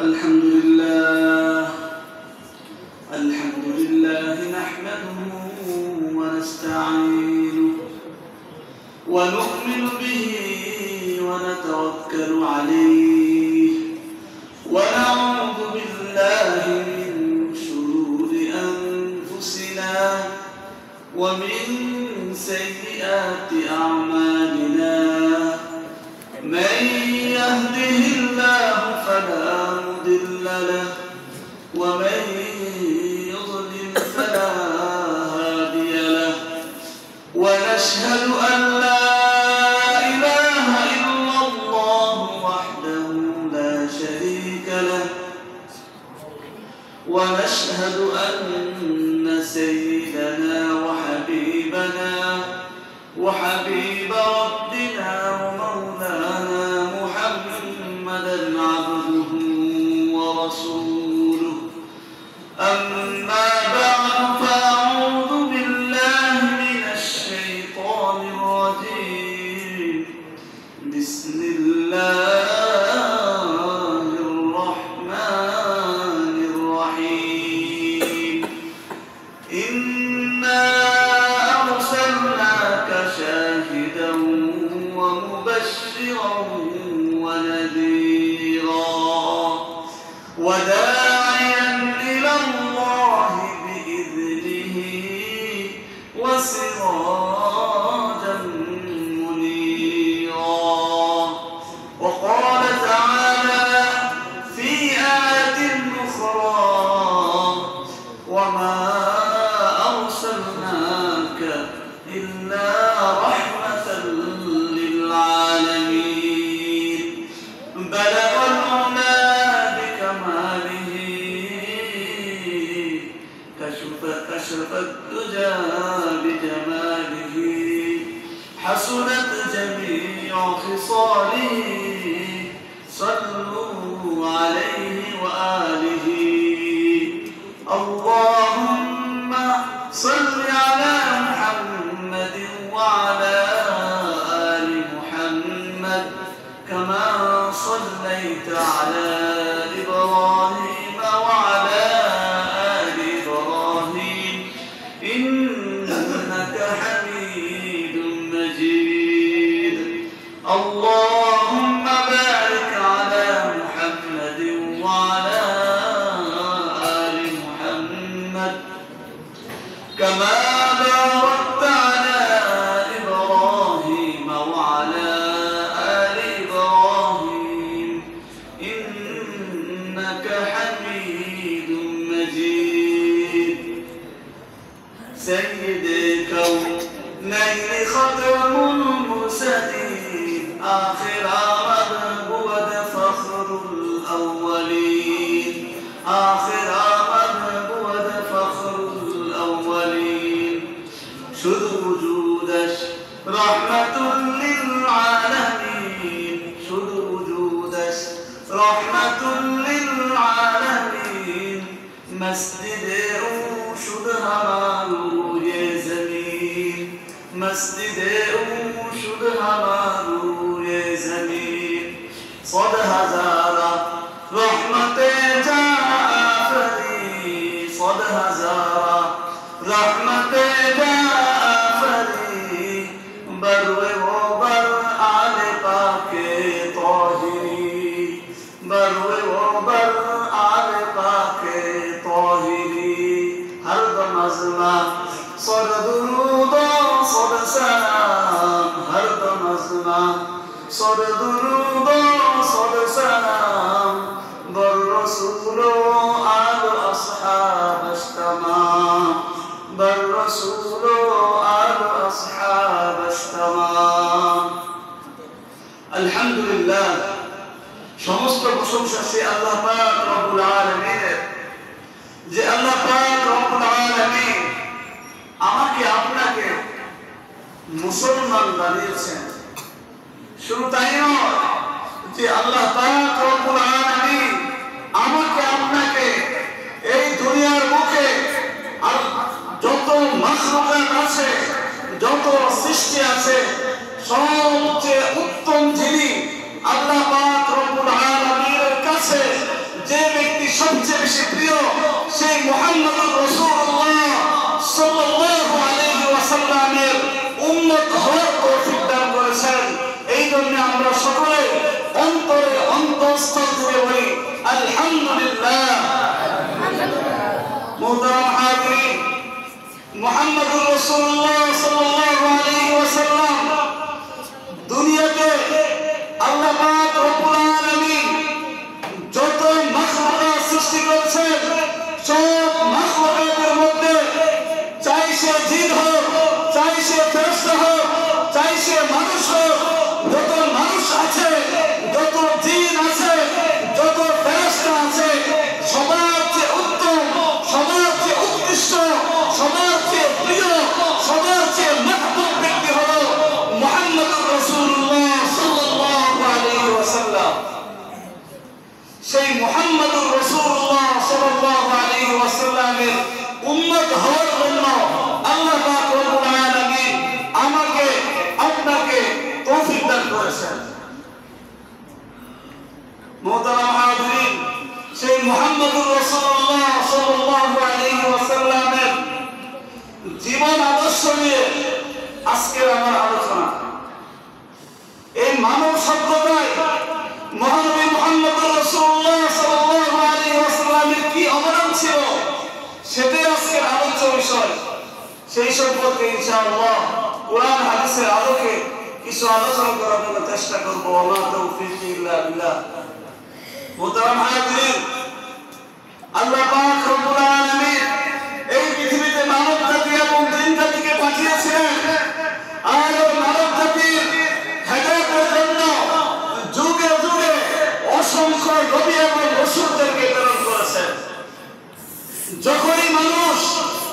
الحمد لله نحمده ونستعينه ونؤمن به ونتوكل عليه ونعوذ بالله من شرور أنفسنا ومن سيئات أعمالنا من يهده الله فلا مضل له ومن يضلل فلا هادي له ونشهد أن لا إله إلا الله وحده لا شريك له ونشهد أن سيدنا وحبيبنا وحبيب ربنا ومولانا محمدا عبده ورسوله أما بعد فأعوذ بالله من الشيطان الرجيم بسم الله الرحمن الرحيم إنا أرسلناك شاهدا ومبشرا ونذيرا وداعيا إلى الله بإذنه وسراجا منيرا وقال تعالى في آية أخرى وما أرسلناك إلا رحمة للعالمين بلغ العلا بكماله كشف الدجى بجماله حسنت جميع خصاله صلوا عليه وآله اللهم صل على محمد وعلى آل محمد كما صليت على إبراهيم وعلى آل إبراهيم إنك حميد مجيد اللهم بارك على محمد وعلى آل محمد كما باركت على إبراهيم وعلى آل إبراهيم إنك حميد مجيد سيد الكونين ختم المرسلين آخر مذهب فخر الأولين آخر مذهب فخر الأولين شذ وجودش رحمة للعالمين شذ وجودش رحمة للعالمين مسجد شذ همالو یہ زمین مسجد شذ همالو یہ زمین صد ہزارہ رحمت جا آفری صد ہزارہ رحمت جا آفری بروے و بر آل پاک طاہری بروے و بر آل پاک طاہری ہر دم ازما صد درود و صد سلام ہر دم ازما صد درود و صد سلام بر رسول و آل اصحاب اجتماع بر رسول و آل اصحاب اجتماع الحمد لله সমস্ত প্রশংসা সে আল্লাহ পাক রব্বুল আলামিনের যে আল্লাহ পাক রব্বুল আলামিন আমাকে আপনাকে মুসলমান বানিয়েছেন শুধু তাই নয় যে আল্লাহ পাক রব্বুল আলামিন আমাকে আপনাকে এই দুনিয়ার মুখে যত মাখলুকাত আছে যত সৃষ্টি আছে সবচেয়ে উত্তম যিনি আল্লাহ পাক রব্বুল আলামিনের কাছে যে আলহামদুলিল্লাহ। মুহতারাম হাজিরিন, মুহাম্মদুর রাসূলুল্লাহ সাল্লাল্লাহু আলাইহি ওয়াসাল্লাম দুনিয়াতে আল্লাহ পাক রব্বুল আলামিন যত মাখলুকাত সৃষ্টি করেছেন, সব মাখলুকাতের মধ্যে চাই সে জিন হোক, চাই সে ফেরেশতা হোক, চাই সে মানুষ হোক, যত মানুষ আছে, যত জিন আছে, যত ফেরেশতা আছে, সবার চেয়ে উত্তম, সবার চেয়ে উৎকৃষ্ট, সবার চেয়ে প্রিয়, সবার চেয়ে মাহবুব ব্যক্তি হলো মুহাম্মদুর রাসূলুল্লাহ সাল্লাল্লাহু আলাইহি ওয়াসাল্লাম। সেই মুহাম্মদুর রাসূলুল্লাহ সাল্লাল্লাহু আলাইহি ওয়াসাল্লামের উম্মত হওয়ার জন্য আল্লাহ পাক রব্বুল আলামিন আমাকে আপনাকে তৌফিক দান করেছেন। মুহতারাম হাজিরিন, সেই মুহাম্মদুর রাসূলুল্লাহ সাল্লাল্লাহু আলাইহি ওয়াসাল্লামের জীবন আদর্শ নিয়ে আজকের আমার আলোচনা। এই মানব সভ্যতায় মহানবী মুহাম্মদুর রাসূলুল্লাহ সাল্লাল্লাহু আলাইহি ওয়াসাল্লামের কি অবদান ছিল সেটাই আজকের আলোচ্য বিষয়। সেই সম্পর্কে ইনশাআল্লাহ কোরআন হাদিসের আলোকে কিছু আলোচনা করার জন্য চেষ্টা করব। ওয়া তাওফীকি ইল্লা বিল্লাহ। মুহতারাম হাজিরিন, আল্লাহ পাক রব্বুল আলামিন এই পৃথিবীতে মানব জাতি এবং জিন জাতিকে পাঠিয়েছিলেন আর মানব জাতির হেদায়েতের জন্য যুগে যুগে অসংখ্য নবী এবং রাসূলদেরকে প্রেরণ করেছেন। যখনই মানুষ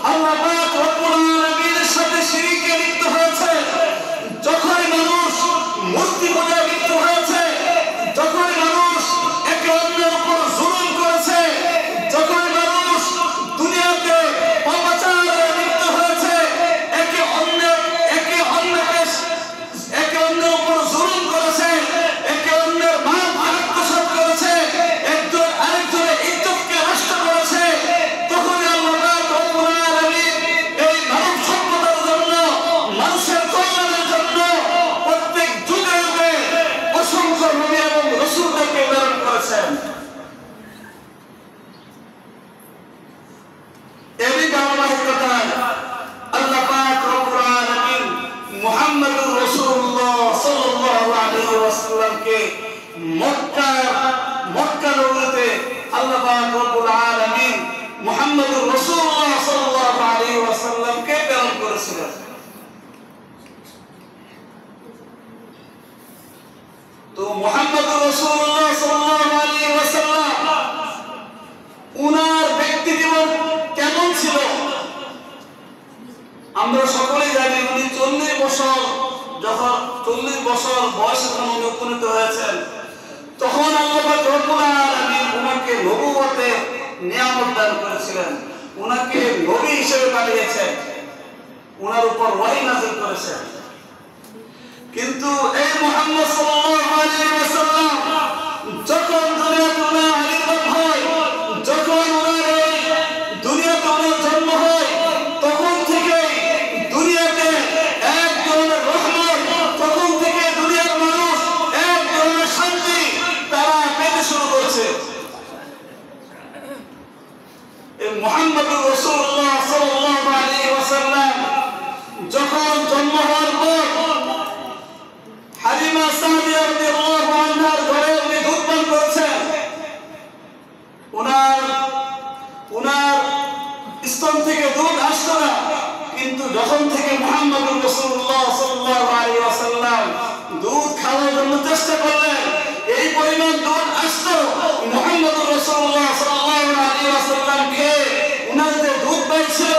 আল্লাহ পাক রব্বুল আলামিনের সাথে শিরকে লিপ্ত হয়েছে, যখনই মানুষ মূর্তি পূজায় লিপ্ত হয়েছে, যখনই মানুষ একে অন্যের উপর জুলুম করেছে, যখনই মানুষ দুনিয়াতে পাপাচারে লিপ্ত হয়েছে, একে অন্যের উপর জুলুম করেছে, একে অন্যের মাল আত্মসাৎ করেছে, একজন আরেকজনের ইজ্জতকে নষ্ট করেছে, তখন আল্লাহ পাক রব্বুল আলামিন এই মানব সভ্যতার জন্য, মানুষের কল্যাণের জন্য প্রত্যেক যুগে যুগে অসংখ্য নবী এবং রাসূলদেরকে প্রেরণ করেছেন। এরই ধারাবাহিকতায় আল্লাহ পাক রব্বুল আলামিন মুহাম্মদুর রাসূলুল্লাহ সাল্লাল্লাহু আলাইহি ওয়াসাল্লামকে মক্কা নগরীতে আল্লাহ পাক রব্বুল আলামিন মুহাম্মদুর রাসূলুল্লাহ সাল্লাল্লাহু আলাইহি ওয়াসাল্লামকে প্রেরণ করেছিলেন। তো মুহাম্মদুর রাসূলুল্লাহ সাল্লাল্লাহু আলাইহি ওয়াসাল্লাম উনার ব্যক্তি জীবন কেমন ছিল আমরা সকলেই জানি। উনি 40 বছর বয়সে যখন উনি উপনীত হয়েছেন, তখন আল্লাহ পাক রব্বুল আলামিন উনাকে নবুয়তের নিয়ামত দান করেছিলেন, উনাকে নবী হিসেবে পাঠিয়েছেন, উনার উপর ওহী নাযিল করেছেন। কিন্তু এই মুহাম্মদ সাল্লাল্লাহু আলাইহি ওয়াসাল্লাম যখন দুনিয়াতে উনার আবির্ভাব হয়, যখন উনার এই দুনিয়াতে উনার জন্ম হয়, তখন থেকে দুনিয়াতে এক ধরনের রহমত, তখন থেকে দুনিয়ার মানুষ এক ধরনের শান্তি তারা পেতে শুরু করেছে। এই মুহাম্মদুর রাসূলুল্লাহ সাল্লাল্লাহু আলাইহি ওয়াসাল্লাম যখন জন্ম হওয়ার পর হালিমা সাদিয়া রাদিয়াল্লাহু আনহার ঘরে উনি দুধ পান করেছেন। উনার স্তন থেকে দুধ আসতো না, কিন্তু যখন থেকে মুহাম্মদুর রাসূলুল্লাহ সাল্লাল্লাহু আলাইহি ওয়াসাল্লাম দুধ খাওয়ার জন্য চেষ্টা করলেন, এই পরিমাণ দুধ আসতো, মুহাম্মদুর রাসূলুল্লাহ সাল্লাল্লাহু আলাইহি ওয়াসাল্লাম খেয়ে উনার যে দুধ পাইছিল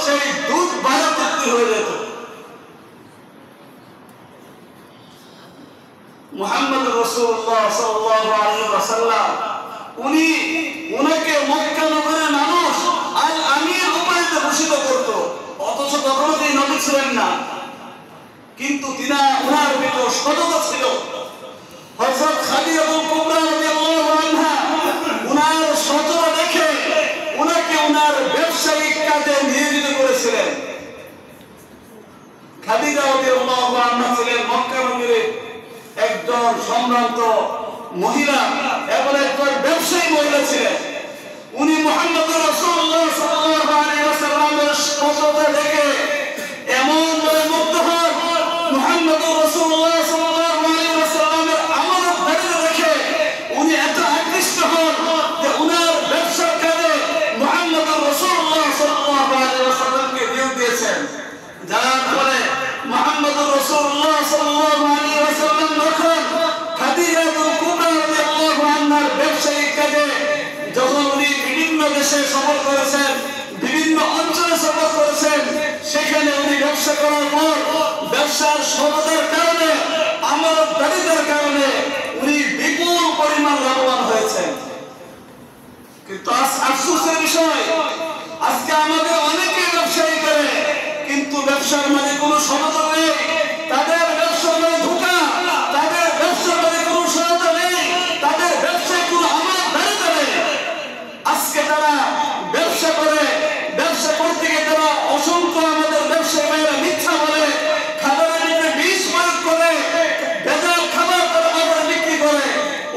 সেই দুধ বাড়াতে হয়ে যেত। মুহাম্মদুর রাসূলুল্লাহ সাল্লাল্লাহু আলাইহি ওয়াসাল্লাম উনাকে মক্কা নগরের মানুষ আল আমির উপাধিতে ভূষিত করত, অথচ তখনও তিনি নবী ছিলেন না। কিন্তু উনার ভিতর সততা ছিল। হযরত খাদিজাতুল কুবরা রাদিয়াল্লাহু আনহা উনার সততা দেখে উনাকে উনার ব্যবসায়িক কাজে নিয়োজিত করেছিলেন। খাদিজা রাদিয়াল্লাহু আনহা ছিলেন মক্কা নগরীর একজন সম্ভ্রান্ত মহিলা এবং একজন ব্যবসায়ী মহিলা ছিলেন। উনি মুহাম্মদুর রাসূলুল্লাহ সাল্লাল্লাহু আলাইহি ওয়াসাল্লামের সততা দেখে এমন ভাবে মুগ্ধ হন, মুহাম্মদুর রাসূলুল্লাহ সাল্লাল্লাহু আলাইহি ওয়াসাল্লামের আমানত দারিদ্র দেখে উনি এত আকৃষ্ট হন যে উনার ব্যবসার কাজে মুহাম্মদুর রাসূলুল্লাহ সাল্লাল্লাহু আলাইহি ওয়াসাল্লামকে নিয়োগ দিয়েছেন। যার ফলে মুহাম্মদুর রাসূলুল্লাহ সাল্লাল্লাহু আলাইহি ওয়াসাল্লাম যখন খাদিজাতুল কুবরা রাদিয়াল্লাহু আনহার ব্যবসায়িক কাজে যখন উনি বিভিন্ন দেশে সফর করেছেন, বিভিন্ন অঞ্চলে সফর করেছেন, সেখানে উনি ব্যবসা করার পর ব্যবসার সফলতার কারণে আমানত দারিদ্রের কারণে উনি বিপুল পরিমাণ লাভবান হয়েছেন। কিন্তু আফসোসের বিষয়, আজকে আমাদের অনেকে ব্যবসায়ী করে কিন্তু ব্যবসার মাঝে কোনো সফলতা নেই, তাদের ব্যবসার মাঝে ধোঁকা, তাদের ব্যবসার মাঝে কোনো সফলতা নেই, তাদের ব্যবসায় কোনো আমানত দারিদ্র নেই। আজকে তারা ব্যবসা করে, ব্যবসা করতে গিয়ে তারা অসংখ্য আমাদের ব্যবসায়ী ভাইয়েরা মিথ্যা বলে, খাবারের ভিতরে বিষ প্রয়োগ করে, ভেজাল খাবার তারা বাজারে বিক্রি করে।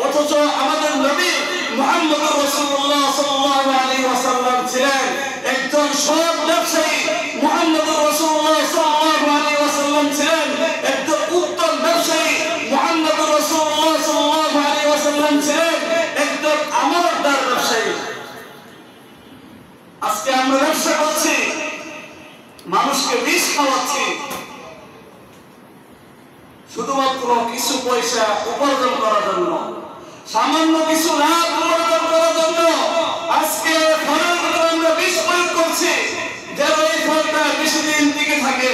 অথচ আমাদের নবী মুহাম্মদুর রাসূলুল্লাহ সাল্লাল্লাহু আলাইহি ওয়াসাল্লাম ছিলেন একজন সৎ ব্যবসায়ী। মুহাম্মদুর রাসূলুল্লাহ সাল্লাল্লাহু আলাইহি ওয়াসাল্লাম ছিলেন একজন উত্তম ব্যবসায়ী। মুহাম্মদুর রাসূলুল্লাহ সাল্লাল্লাহু আলাইহি ওয়াসাল্লাম ছিলেন একজন আমানতদার ব্যবসায়ী। আজকে আমরা ব্যবসা করছি, মানুষকে বিষ খাওয়াচ্ছি শুধুমাত্র কিছু পয়সা উপার্জন করার জন্য, সামান্য কিছু লাভ উপার্জন করার জন্য। আজকে ফলের ভিতরে আমরা বিষ প্রয়োগ করছি যেন এই ফলটা বেশি দিন টিকে থাকে।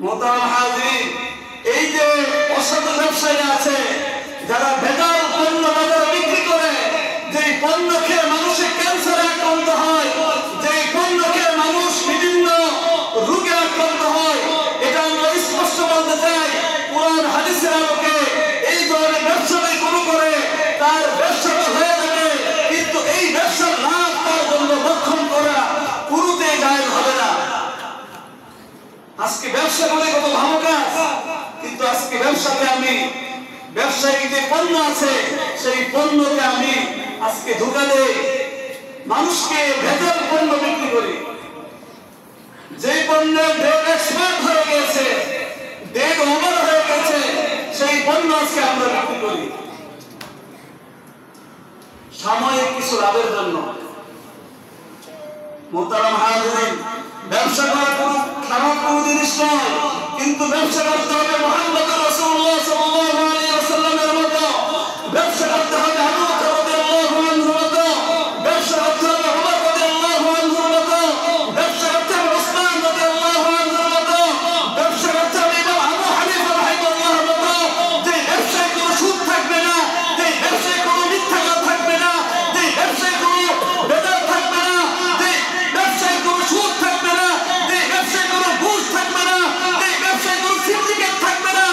মোহতারাম হাজিরিন, এই যে অসাধু ব্যবসায়ী আছে যারা ভেজাল পণ্য বাজারে বিক্রি করে, যেই পণ্য খেয়ে মানুষের ক্যান্সারে আক্রান্ত হয়, যেই পণ্য খেয়ে মানুষ বিভিন্ন রোগে আক্রান্ত হয়, এটা আমরা স্পষ্ট বলতে চাই কোরআন হাদিসের আলোকে এই ধরনের ব্যবসা কোনো করে তার ব্যবসাটা হয়ে যাবে, কিন্তু এই ব্যবসার লাভ তার জন্য ভক্ষণ করা পুরোতেই জায়েজ হবে না। আজকে ব্যবসা করে কত ভালো কাজ, কিন্তু আজকে ব্যবসাতে আমি ব্যবসায়িক যে পণ্য আছে সেই পণ্যকে আমি আজকে ধোঁকা দেই, মানুষকে ভেজাল পণ্য বিক্রি করি। যে পণ্যের ডেট এক্সপায়ার হয়ে গেছে, ডেট ওভার হয়ে গেছে, সেই পণ্য আজকে আমরা বিক্রি করি সাময়িক কিছু লাভের জন্য। মোহতারাম হাজিরিন, ব্যবসা করা কোনো খারাপ কোনো জিনিস নয়, কিন্তু ব্যবসা করতে হবে মুহাম্মদুর রাসূলুল্লাহ সাল্লাল্লাহু আলাইহি ওয়াসাল্লামের মতো, ব্যবসা করতে হবে আবু বকর রাদিয়াল্লাহু আনহুর মতো, ব্যবসা করতে হবে ওমর রাদিয়াল্লাহু আনহুর মতো, ব্যবসা করতে হবে উসমান রাদিয়াল্লাহু আনহুর মতো, ব্যবসা করতে হবে ইমাম আবু হানিফা রাহিমাহুল্লাহর মতো। যে ব্যবসায় কোনো সুদ থাকবে না, যে ব্যবসায় কোনো মিথ্যা কথা থাকবে না, যে ব্যবসায় কোনো বেদাত থাকবে না, যে ব্যবসায় কোনো সুদ থাকবে না, যে ব্যবসায় কোনো ঘুষ থাকবে না, যে ব্যবসায় কোনো সিন্ডিকেট থাকবে না।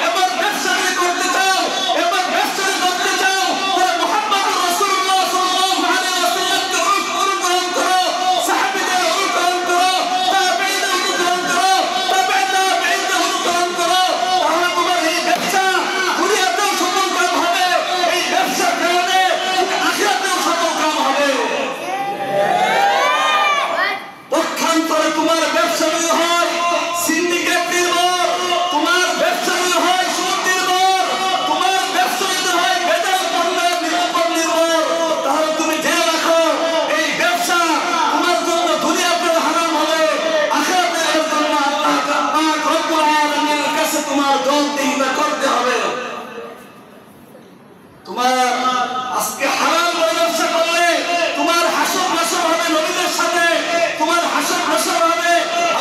এবার ব্যবসা করতে চাও, এবার ব্যবসা করতে চাও, তাহলে মুহাম্মদুর রাসূলুল্লাহ সাল্লাল্লাহু আলাইহি ওয়াসাল্লামকে অনুকরণ করো, সাহাবীদের অনুকরণ করো, তাবেঈদের অনুকরণ করো, তাবেঈদের অনুকরণ করো। তাহলে তোমার এই ব্যবসা দুনিয়াতেও সফল কাম হবে, এই ব্যবসার কারণে আখিরাতেও সফল কাম হবে। পক্ষান্তরে তোমার ব্যবসা যদি হয় সিন্ডিকেট নির্ভর, তোমার ব্যবসা যদি হয় সুদ নির্ভর, তোমার ব্যবসা যদি হয় ভেজাল পণ্যের উপর নির্ভর, তাহলে তুমি জেনে রাখো এই ব্যবসা তোমার জন্য দুনিয়াতে হারাম হবে, আখিরাতে এর জন্য আল্লাহ পাক রব্বুল আলামিনের কাছে তোমার জবাবদিহিতা করতে হবে। তোমার আজকে হারাম ব্যবসা করলে তোমার হাসর নাসর হবে নবীদের সাথে, তোমার হাসর নাসর হবে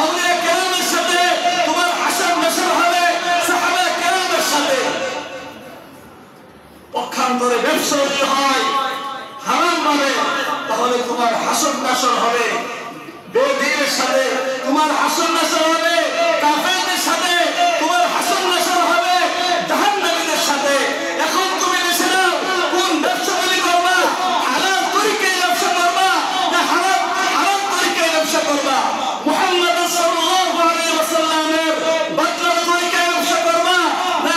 আউলিয়া কেরামের সাথে, তোমার হাসর নাসর হবে সাহাবা কেরামের সাথে। পক্ষান্তরে ব্যবসা যদি হয় হারাম ভাবে, তাহলে তোমার হাসর নাসর হবে বেদীনের সাথে, তোমার হাসর নাসর হবে কাফেরদের সাথে, তোমার হাসর নাসর হবে জাহান্নামীদের সাথে। এখন তুমি বেছে নাও কোন ব্যবসা করবা, হালাল তরিকায় ব্যবসা করবা না হারাম তরিকায় ব্যবসা করবা। মুহাম্মদ সাল্লাল্লাহু আলাইহি ওয়াসাল্লামের বদলার তরিকায় ব্যবসা করবা না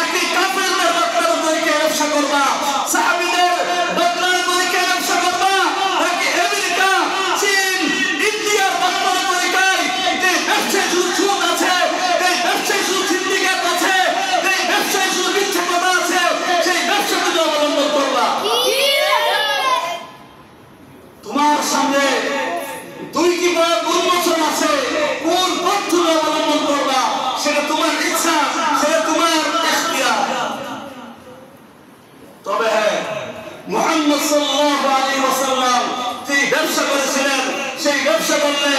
ব্যবসা করেছিলেন, সেই ব্যবসা করলে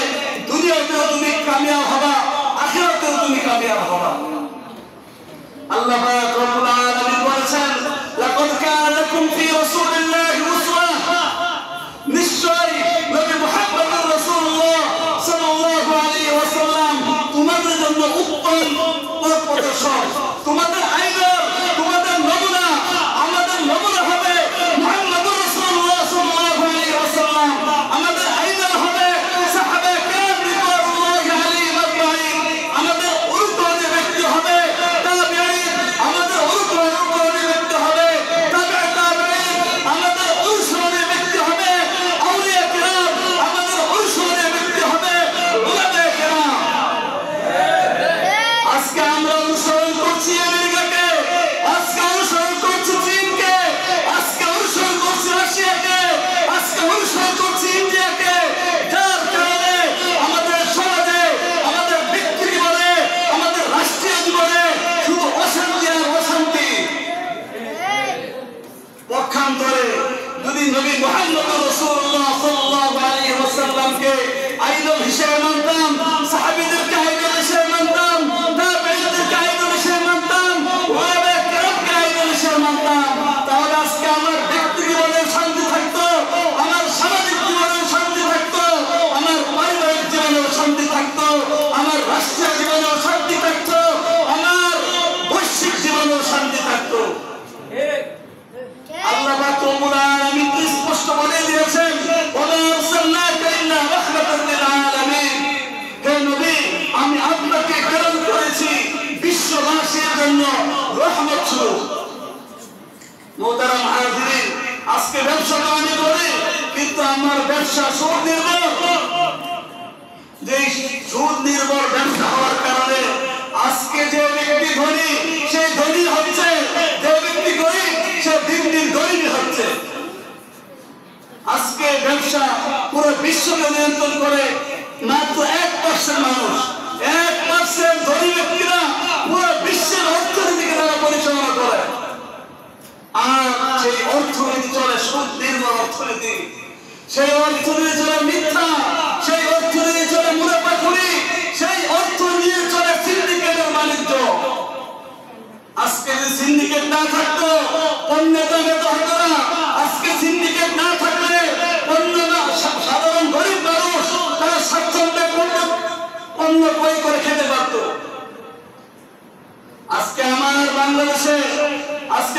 দুনিয়াতেও তুমি কামিয়াব হবা, আখিরাতেও তুমি কামিয়াব হবা। আল্লাহ পাক রব্বুল আলামিন বলেছেন, লাকাদ কানা লাকুম ফি রাসূলিল্লাহি উসওয়াহ, নিশ্চয় নবী মুহাম্মদুর রাসূলুল্লাহ সাল্লাল্লাহু আলাইহি ওয়াসাল্লাম তোমাদের জন্য উত্তম পথ প্রদর্শক, তোমাদের আইডল, তোমাদের নমুনা। আমাদের নমুনা হবে মুহাম্মদুর রাসূলুল্লাহ সাল্লাল্লাহু আলাইহি ওয়াসাল্লাম, আমাদের আইডল হবে সাহাবায়ে কেরাম রিদওয়ানুল্লাহি আলাইহিম আজমাইন, আমাদের অনুকরণীয় ব্যক্তি হবে তাবেঈন, আমাদের অনুকরণীয় ব্যক্তি হবে তাবেঈ তাবেঈন, আমাদের অনুসরণীয় ব্যক্তি হবে আউলিয়া কেরাম, আমাদের অনুসরণীয় ব্যক্তি হবে উলামায়ে কেরাম। আজকে আমরা অনুসরণ করছি আমেরিকাকে, আজকে অনুসরণ করছি চীনকে, আজকে অনুসরণ করছি রাশিয়াকে, আজকে অনুসরণ করছি ইন্ডিয়াকে, যার কারণে আমাদের সমাজে, আমাদের ব্যক্তি জীবনে, আমাদের রাষ্ট্রীয় জীবনে শুধু অশান্তি আর অশান্তি। পক্ষান্তরে যদি নবী মুহাম্মদুর রাসূলুল্লাহ সাল্লাল্লাহু আলাইহি ওয়াসাল্লামকে আইডল হিসেবে মানতাম, সাহাবীদেরকে আইডল হিসেবে মানতাম, তাবেঈনদেরকে আইডল হিসেবে মানতাম, ওলামায়ে কেরামকে আইডল হিসেবে মানতাম, তাহলে আজকে আমার ব্যক্তি জীবনে শান্তি থাকতো, আমার সামাজিক জীবনে শান্তি থাকতো, আমার পারিবারিক জীবনে শান্তি থাকতো, আমার রাষ্ট্রীয় জীবনে শান্তি থাকতো, আমার বৈশ্বিক জীবনে শান্তি থাকতো। আল্লাহ পাক রব্বুল আলামিন স্পষ্ট বলে দিয়েছেন, ওয়া আরসালনাকা ইল্লা রাহমাতাল লিল আলামিন, হে নবী আমি আপনাকে প্রেরণ করেছি বিশ্ববাসীর জন্য রহমত স্বরূপ। মুহতারাম হাজিরিন, আজকে ব্যবসা আমি করি, কিন্তু আমার ব্যবসা সুদ নির্ভর। যে সুদ নির্ভর ব্যবসা হওয়ার কারণে আজকে যে ব্যক্তি ধনী সেই ধনী হচ্ছে, যে ব্যক্তি গরিব সে দিন দিন গরিবই হচ্ছে। আজকে ব্যবসা পুরো বিশ্বকে নিয়ন্ত্রণ করে মাত্র 1% মানুষ, 1% ধনী ব্যক্তিরা পুরো বিশ্বের অর্থনীতিকে তারা পরিচালনা করে। আর সেই অর্থনীতি চলে সুদ নির্ভর অর্থনীতি, সেই অর্থনীতি চলে মিথ্যা, সেই অর্থনীতি চলে মুনাফাখুরি, সেই অর্থনীতি চলে সিন্ডিকেটের বাণিজ্য। আজকে যে সিন্ডিকেট না থাকতো পণ্যের দাম এত হতো না। আজকে সিন্ডিকেট না থাকলে সাধারণ গরিব মানুষ তারা স্বাচ্ছন্দ্যে পণ্য ক্রয় করে খেতে পারত। আজকে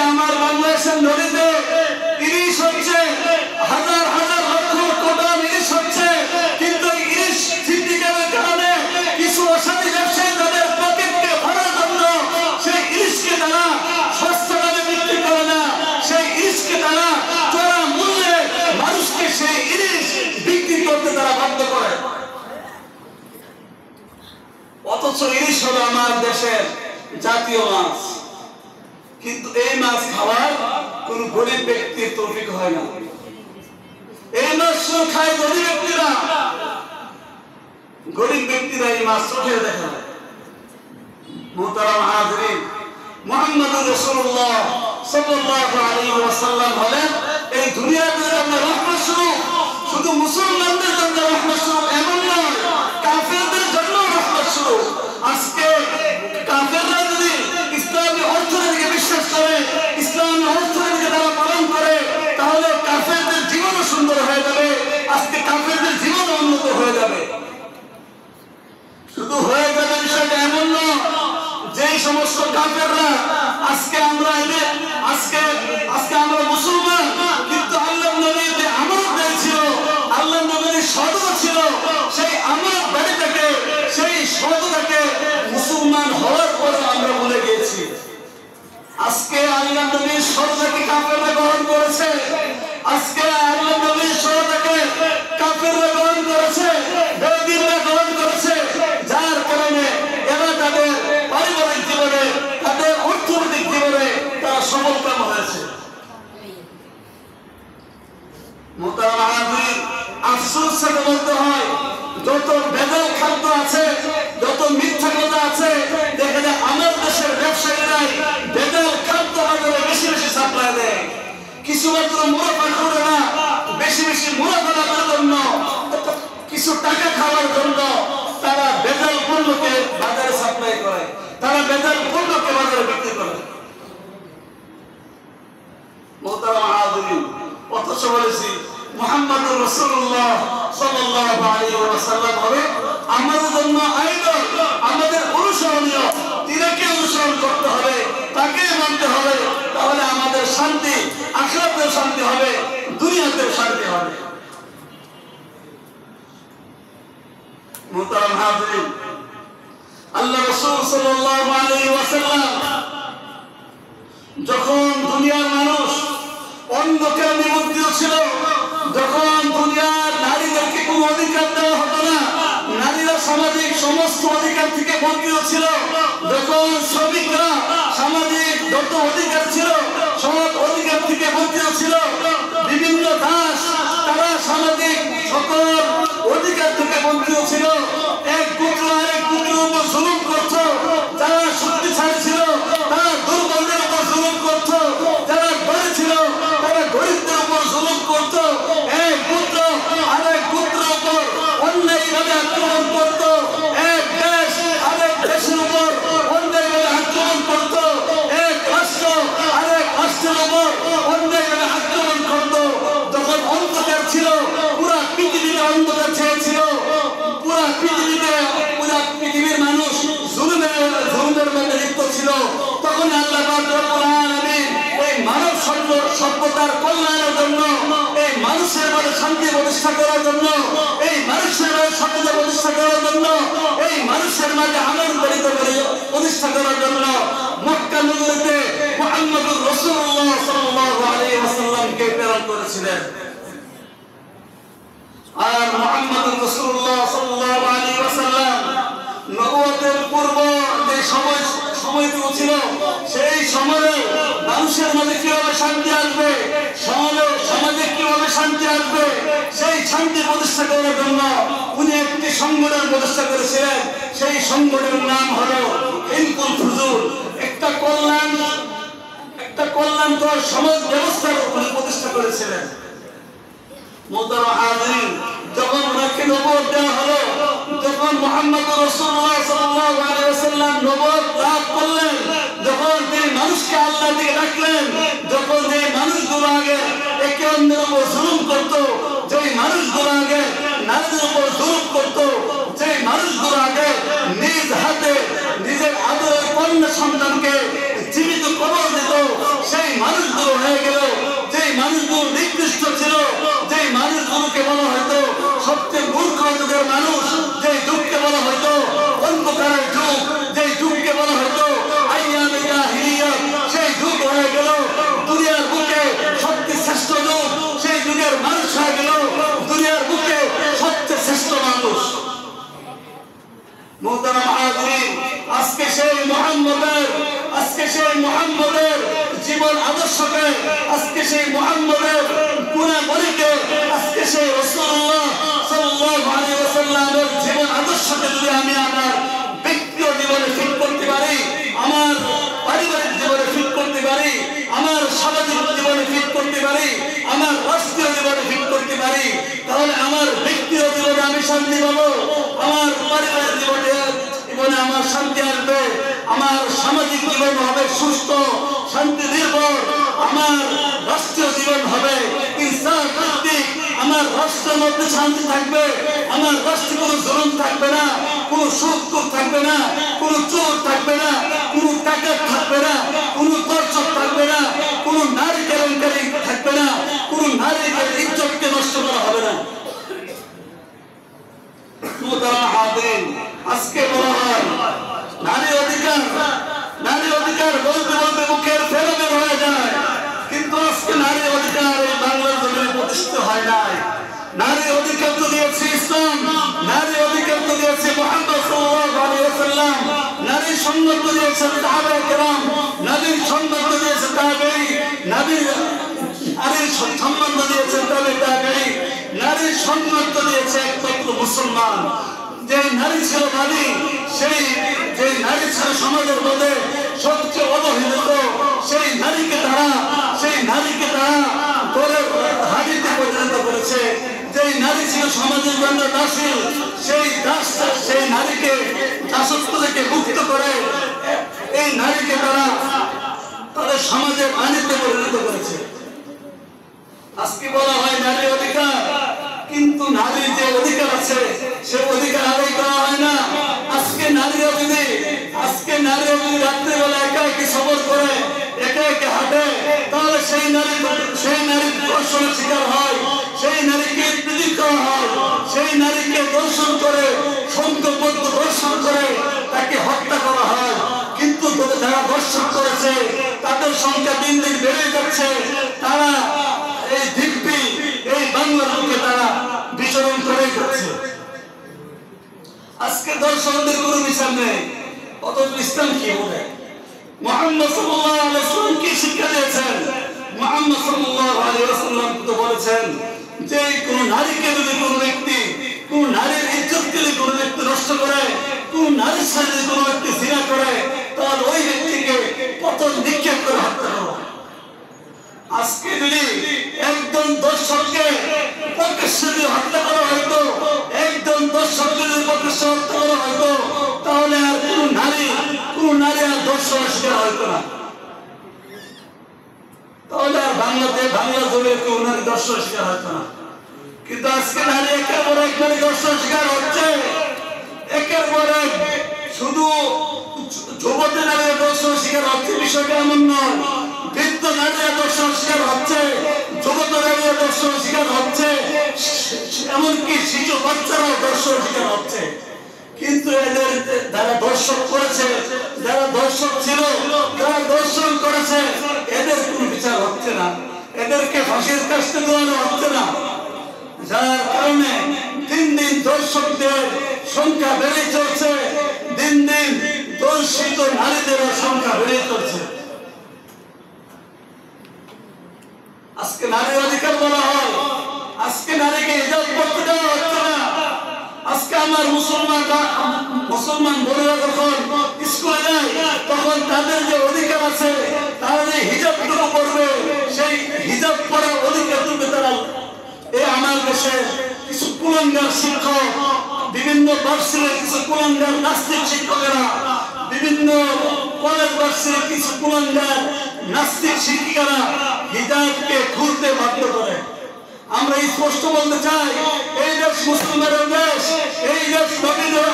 আমার বাংলাদেশের নদীতে ইলিশ হচ্ছে, হাজার হাজার লক্ষ লক্ষ টন ইলিশ হচ্ছে, কিন্তু ইলিশ সিন্ডিকেটের কারণে কিছু অসাধু ব্যবসায়ী তাদের পকেটকে ভরার জন্য সেই ইলিশকে তারা সস্তা দামে বিক্রি করে না, সেই ইলিশকে তারা চড়া মূল্যে মানুষকে সেই ইলিশ বিক্রি করতে তারা বাধ্য করে। অথচ ইলিশ হলো আমার দেশের জাতীয় মাছ, কিন্তু এই মাছ খাওয়ার কোন গরিব ব্যক্তির তৌফিক হয় না। এই মাছ খায় গরিব ব্যক্তিরা, গরিব ব্যক্তিরা এই মাছ চোখে দেখে না। মুহতারাম হাজিরিন, মুহাম্মদুর রাসূলুল্লাহ সাল্লাল্লাহু আলাইহি ওয়াসাল্লাম হলেন এই দুনিয়ার জন্য রহমত স্বরূপ। শুধু মুসলমানদের জন্য রহমত স্বরূপ এমন নয়, কাফেরদের জন্য রহমত স্বরূপ। আজকে কাফেররা যদি ইসলামী অর্থনীতিকে বিশ্বাস করে, ইসলামী অর্থনীতিকে তারা পালন করে, তাহলে কাফেরদের জীবনও সুন্দর হয়ে যাবে, আজকে কাফেরদের জীবনও উন্নত হয়ে যাবে। শুধু হয়ে যাবে বিষয়টা এমন নয়, যেই সমস্ত কাফেররা আজকে আমরা মুসলমান, কিন্তু আল্লাহর নবী যে আমানত দিয়েছিল, আল্লাহর নবীর সততা ছিল, সেই আমানত বাড়িটাকে, সেই সততাকে মুসলমান হওয়ার পরে আমরা ভুলে গিয়েছি। আজকে আল্লাহর নবীর সততাকে কাফেররা গ্রহণ করেছে, আজকে আল্লাহর নবীর সততাকে কাফেররা গ্রহণ করেছে, বেদিনরা গ্রহণ করেছে, যার কারণে এরা তাদের পারিবারিক জীবনে, তাদের অর্থনৈতিক জীবনে তারা সফলকাম হয়েছে। মুহতারাম হাজিরিন, আফসোস সাথে বলতে হয়, যত ভেজাল খাদ্য আছে, যত মিথ্যা কথা আছে, দেখা যায় আমার দেশের ব্যবসায়ীরাই ভেজাল খাদ্য বাজারে বেশি বেশি সাপ্লাই দেয়। কিছুমাত্র মুনাফা করে না, বেশি বেশি মুনাফা লাভের জন্য কিছু টাকা খাওয়ার জন্য তারা ভেজাল পণ্যকে বাজারে সাপ্লাই করে, তারা ভেজাল পণ্যকে বাজারে বিক্রি করে। মোহতারাম হাজিরিন, অথচ বলেছি মুহাম্মদুর রাসূলুল্লাহ সাল্লাল্লাহু আলাইহি ওয়াসাল্লাম হলো আমাদের জন্য আইডল, আমাদের অনুসরণীয়। তিনাকে অনুসরণ করতে হবে, তাকে মানতে হবে, তাহলে আমাদের শান্তি, আখিরাতেও শান্তি হবে, দুনিয়াতেও শান্তি হবে। মোহতারাম হাজিরিন, আল্লাহ রাসূল সাল্লাল্লাহু আলাইহি ওয়াসাল্লাম যখন দুনিয়ার মানুষ অন্ধকারে নিমজ্জিত ছিল, যখন দুনিয়ার নারীদেরকে কোনো অধিকার দেওয়া হতো না, নারীরা সামাজিক সমস্ত অধিকার থেকে বঞ্চিত ছিল, যখন শ্রমিকরা সামাজিক যত অধিকার ছিল সব অধিকার থেকে বঞ্চিত ছিল, বিভিন্ন দাস তারা সামাজিক সকল অধিকার থেকে বঞ্চিত ছিল, এক পুত্র আরেক পুত্রের উপর জুলুম করত, যারা শক্তিশালী ছিল তারা দুর্বলদের উপর জুলুম করত, যারা গরিব ছিল তারা গরিবদের উপর জুলুম করত, এক পুত্র আরেক পুত্রের উপর অন্যায়ভাবে আক্রমণ করত, এক দেশ আরেক দেশের উপর অন্যায়ভাবে আক্রমণ করত, এক রাষ্ট্র আরেক রাষ্ট্রের উপর অন্যায়ভাবে আক্রমণ করত। যখন অন্ধকার ছিল, পুরা পৃথিবীতে অন্ধকার ছেয়েছিল, পুরা পৃথিবীর মানুষ জুলুমের মধ্যে লিপ্ত ছিল, তখন আল্লাহ রব্বুল আলামিন এই মানব সভ্যতার কল্যাণের জন্য, এই মানুষের মধ্যে শান্তি প্রতিষ্ঠা করার জন্য, এই মানুষের মধ্যে সততা প্রতিষ্ঠা করার জন্য, এই মানুষের মাঝে আনন্দ প্রতিষ্ঠা করার জন্য মক্কা নগরীতে মুহাম্মদুর রাসূলুল্লাহ সাল্লাল্লাহু আলাইহি ওয়াসাল্লামকে প্রেরণ করেছিলেন। আর মুহাম্মদুর রাসূলুল্লাহ সাল্লাল্লাহু আলাইহি ওয়াসাল্লাম নবুয়তের পূর্ব যে সময়টুকু ছিল, সেই সময়ে মানুষের মধ্যে কিভাবে শান্তি আসবে, সমাজে কিভাবে শান্তি আসবে, সেই শান্তি প্রতিষ্ঠা করার জন্য উনি একটি সংগঠন প্রতিষ্ঠা করেছিলেন। সেই সংগঠনের নাম হলো হিলকুল ফুজুল। একটা কল্যাণকর সমাজ ব্যবস্থা উনি প্রতিষ্ঠা করেছিলেন। মোহতারাম হাজিরিন, যখন ওনাকে নবুয়ত দেওয়া হলো, যখন মুহাম্মদুর রাসূলুল্লাহ সাল্লাল্লাহু আলাইহি ওয়াসাল্লাম নবুয়ত লাভ করলেন, যখন তিনি মানুষকে আল্লাহ দিকে ডাকলেন, যখন যে মানুষগুলো আগে একে অন্যের উপর জুলুম করত, যে মানুষগুলো আগে নারীদের উপর জুলুম করত, যে মানুষগুলো আগে নিজ হাতে নিজের আদরের কন্যা সন্তানকে জীবিত কবর দিত, সেই মানুষগুলো হয়ে গেল, যে মানুষগুলো নিকৃষ্ট ছিল, যে মানুষগুলোকে বলা হয়তো সবচেয়ে মূর্খ যুগের মানুষ, যে যুগকে বলা হয়তো অন্ধকারের যুগ, যে যুগকে বলা হয়তো আইয়ামে জাহিলিয়াত, সেই যুগ হয়ে গেল দুনিয়ার বুকে সবচেয়ে শ্রেষ্ঠ যুগ, সেই যুগের মানুষ হয়ে গেল দুনিয়ার বুকে সবচেয়ে শ্রেষ্ঠ মানুষ। মোহতারাম হাজিরিন, আজকে সেই মুহাম্মদের জীবন আদর্শকে, আজকে সেই মুহাম্মদের গুণাবলীকে, আজকে সেই রাসূলুল্লাহ সাল্লাল্লাহু আলাইহি ওয়াসাল্লামের জীবন আদর্শকে যদি আমি আমার ব্যক্তিগত জীবনে ফিট করতে পারি, আমার পারিবারিক জীবনে ফিট করতে পারি, আমার সামাজিক জীবনে ফিট করতে পারি, আমার রাষ্ট্রীয় জীবনে ফিট করতে পারি, তাহলে আমার ব্যক্তিগত জীবনে আমি শান্তি পাবো, আমার পারিবারিক জীবনে আমার শান্তি আসবে, আমার সামাজিক জীবন হবে সুস্থ, শান্তি নির্ভর, আমার রাষ্ট্রীয় জীবন হবে ইনসাফ ভিত্তিক, আমার রাষ্ট্রের মধ্যে শান্তি থাকবে, আমার রাষ্ট্রে কোনো জুলুম থাকবে না, কোনো সুদখোর থাকবে না, কোনো চোর থাকবে না, কোনো ডাকাত থাকবে না, কোনো দর্শক থাকবে না, কোনো নারী কেলেঙ্কারি থাকবে না, কোনো নারীর ইজ্জতকে নষ্ট করা হবে না। আজকে বলা হয় নারী অধিকার বলতে বলতে মুখের ফেলে বের হয়ে যায়, কিন্তু আজকে নারী অধিকার এই বাংলার জমিনে প্রতিষ্ঠিত হয় নাই। নারী অধিকার তো দিয়েছে ইসলাম, নারী অধিকার তো দিয়েছে মুহাম্মদ সাল্লাল্লাহু আলাইহি ওয়াসাল্লাম, নারীর সম্মান তো দিয়েছে সাহাবায়ে কেরাম, নারীর সম্মান তো দিয়েছে তাবেঈ, নারীর সম্মান তো দিয়েছে তাবেঈ, নারীর সম্মান তো দিয়েছে একমাত্র মুসলমান। যে নারী ছিল নারী, সেই যে নারী ছিল সমাজের মধ্যে সবচেয়ে অবহেলিত, সেই নারীকে তারা করে হাদিতে পরিণত করেছে। যে এই নারী ছিল সমাজের জন্য দাসী, সেই নারীকে দাসত্ব থেকে মুক্ত করে এই নারীকে তারা তাদের সমাজের আইনেতে পরিণত করেছে। আজকে বলা হয় নারী অধিকার, কিন্তু নারীর যে অধিকার আছে সে অধিকার আদায় করা হয় না। আজকে নারী রাত্রিবেলা একা একে সফর করে, একা একে হাঁটে, তাহলে সেই নারী ধর্ষণের শিকার হয়, সেই নারীকে পীড়িত করা হয়, সেই নারীকে দর্শন করে সংঘবদ্ধ দর্শন করে তাকে হত্যা করা হয়। কিন্তু যারা দর্শন করেছে তাদের সংখ্যা দিন দিন বেড়ে যাচ্ছে। তারা এই দিব্যি এই বাংলার বুকে তারা বিচরণ করে যাচ্ছে। আজকে দর্শনদের কোনো বিচার নেই। অথচ ইসলাম কি বলে? মুহাম্মদ সাল্লাল্লাহু আলাইহি ওয়াসাল্লাম কি শিক্ষা দিয়েছেন? মুহাম্মদ সাল্লাল্লাহু আলাইহি ওয়াসাল্লাম তো বলেছেন যে কোন নারীকে যদি কোন ব্যক্তি, কোন নারীর ইজ্জতকে যদি কোন ব্যক্তি নষ্ট করে, কোন নারীর সাথে যদি কোন ব্যক্তি জিনা করে, তাহলে ওই ব্যক্তিকে পতন নিক্ষেপ করে হত্যা করো। আজকে যদি একজন দর্শককে প্রকাশ্যে হত্যা করা হয়তো, একজন দর্শককে যদি প্রকাশ্যে হত্যা করা হয়তো, তাহলে আর কোন নারী আর দর্শন শিকার হইতো না। তাহলে আর বাংলা জমির কেউ নারী দর্শন শিকার হইতো না। কিন্তু আজকে নারী একের পর এক নারী দর্শন শিকার হচ্ছে, একের পর এক। শুধু যুবতী নারীরা দর্শন শিকার হচ্ছে বিষয়টা এমন নয়, বৃদ্ধ নারীরা দর্শন শিকার হচ্ছে, যুবতী নারীরা দর্শন শিকার হচ্ছে, এমনকি শিশু বাচ্চারাও দর্শন শিকার হচ্ছে। কিন্তু এদের যারা দর্শক করেছে, যারা দর্শক ছিল, যারা দর্শন করেছে, এদের কোন বিচার হচ্ছে না, এদেরকে ফাঁসির কাস্তে দেওয়ানো হচ্ছে না। যার কারণে দিন দিন দর্শকদের সংখ্যা বেড়ে চলছে, দিন দিন দর্শিত নারীদের সংখ্যা বেড়ে চলছে। আজকে নারী অধিকার বলা হয়, আজকে নারীকে হিজাব করতে দেওয়া হচ্ছে না। আজকে আমার মুসলমান বোনেরা যখন স্কুলে যায়, তখন তাদের যে অধিকার আছে, তারা যে হিজাবটুকু পড়বে, সেই হিজাব পড়ার অধিকারটুকু তারা এই আমার দেশে কিছু কুলাঙ্গার শিক্ষক, বিভিন্ন ভার্সিটির কিছু কুলাঙ্গার নাস্তিক শিক্ষকেরা, বিভিন্ন কলেজ ভার্সিটির কিছু কুলাঙ্গার নাস্তিক শিক্ষিকারা হিজাবকে খুলতে বাধ্য করে। আমরা স্পষ্ট বলতে চাই, এই দেশ মুসলমানের দেশ, এই দেশ নবীদের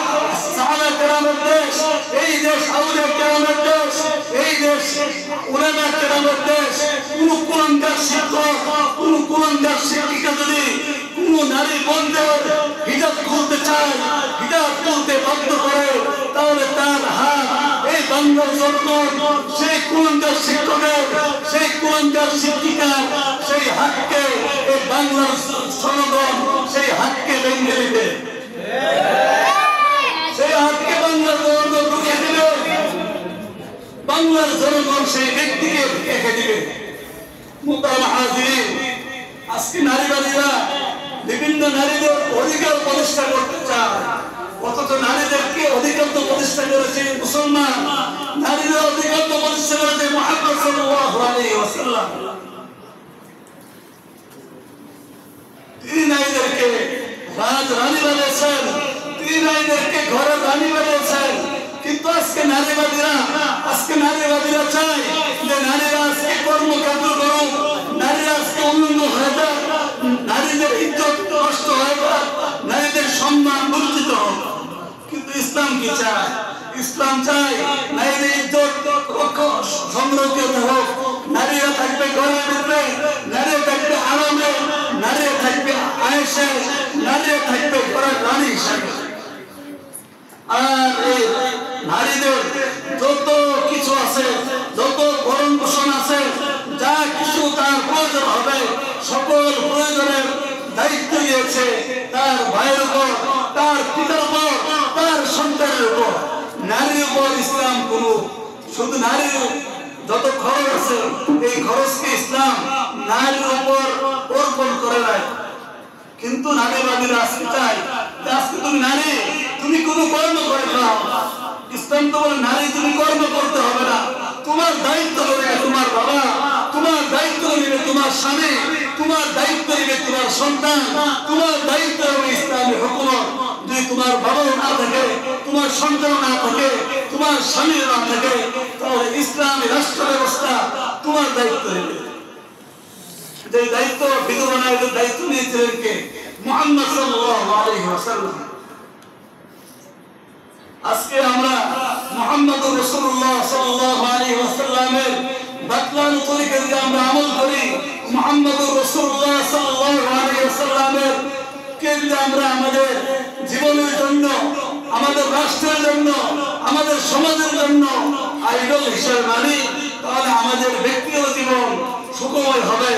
সাহাবা কেরামের দেশ, এই দেশ আউলিয়া কেরামের দেশ, এই দেশ উলামা কেরামের দেশ। কোন কুলাঙ্গার শিক্ষক, কোন কুলাঙ্গার শিক্ষিকা যদি কোন নারী বন্ধের হিজাব খুলতে চায়, হিজাব খুলতে বাধ্য করে, তাহলে তার হাত এই বাংলার জনগণ সেই কুলাঙ্গার শিক্ষকের, সেই কুলাঙ্গার শিক্ষিকার সেই হাতকে, এই বাংলার জনগণ সেই হাতকে ভেঙে দিবে, সেই হাতকে বাংলার জনগণ রুখে দিবে, বাংলার জনগণ সেই ব্যক্তিকে রেখে দিবে। মুহতারাম হাজিরিন, আজকে নারীবাদীরা বিভিন্ন নারীদের অধিকার প্রতিষ্ঠা করতে চায়, অথচ নারীদেরকে অধিকার তো প্রতিষ্ঠা করেছে মুসলমান, নারীদের অধিকার তো প্রতিষ্ঠা করেছে মুহাম্মদ সাল্লাল্লাহু আলাইহি ওয়াসাল্লাম। তিনি নারীদেরকে রানী বানিয়েছেন, তিনি নারীদেরকে ঘরের রানী বানিয়েছেন। কিন্তু আজকে নারীবাদীরা চায় যে নারীরা আজকে কর্মকাণ্ড করুক, নারীরা আজকে উন্নত হয়ে যাক, নারীদের ইজ্জত নষ্ট হয়ে যাক, নারীদের সম্মান বঞ্চিত হোক। কিন্তু ইসলাম কি চায়? ইসলাম চায় নারীদের ইজ্জত সংরক্ষিত হোক, নারীরা থাকবে ঘরের ভিতরে, নারীরা থাকবে আরামে, নারীরা থাকবে আয়েশে, নারীরা থাকবে ঘরের রানী হিসাবে। আর এই নারীদের যত কিছু আছে, যত ভরণ পোষণ আছে, যা কিছু তার প্রয়োজন হবে, সকল প্রয়োজনের দায়িত্ব দিয়েছে তার ভাইয়ের উপর, তার পিতার উপর, তার সন্তানের উপর। নারীর উপর ইসলাম কোন শুধু নারীর যত খরচ আছে, এই খরচকে ইসলাম নারীর উপর অর্পণ করে নাই। কিন্তু নারীবাদীরা আজকে চায় যে আজকে তুমি নারী, তুমি কোনো কর্ম করে খাও। ইসলাম তো বলে নারী তুমি কর্ম করতে হবে না, তোমার দায়িত্ব নেবে তোমার বাবা, তোমার দায়িত্ব নেবে তোমার স্বামী, তোমার দায়িত্ব নিবে তোমার সন্তান, তোমার দায়িত্ব হবে ইসলামী হুকুমত। যদি তোমার বাবাও না থাকে, তোমার সন্তান না থাকে, তোমার স্বামী না থাকে, তাহলে ইসলামী রাষ্ট্র ব্যবস্থা তোমার দায়িত্ব নেবে। যে দায়িত্ব বিধবা নারীদের দায়িত্ব নিয়েছিলেন কে? মুহাম্মদ সাল্লাল্লাহু আলাইহি ওয়াসাল্লাম। আজকে আমরা মুহাম্মদুর রাসূলুল্লাহ সাল্লাল্লাহু আলাইহি ওয়াসাল্লামের বাতলানো তরিকা যদি আমরা আমল করি, মুহাম্মদুর রাসূলুল্লাহ সাল্লাল্লাহু আলাইহি ওয়াসাল্লামের কে যদি আমরা আমাদের জীবনের জন্য, আমাদের রাষ্ট্রের জন্য, আমাদের সমাজের জন্য আইডল হিসেবে মানি, তাহলে আমাদের ব্যক্তিগত জীবন সুখময় হবে,